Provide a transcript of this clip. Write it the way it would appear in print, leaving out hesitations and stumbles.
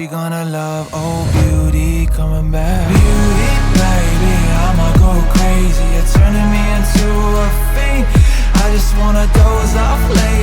she gonna love? Oh, beauty coming back. Beauty, baby, I'ma go crazy. You're turning me into a fiend. I just wanna doze off late.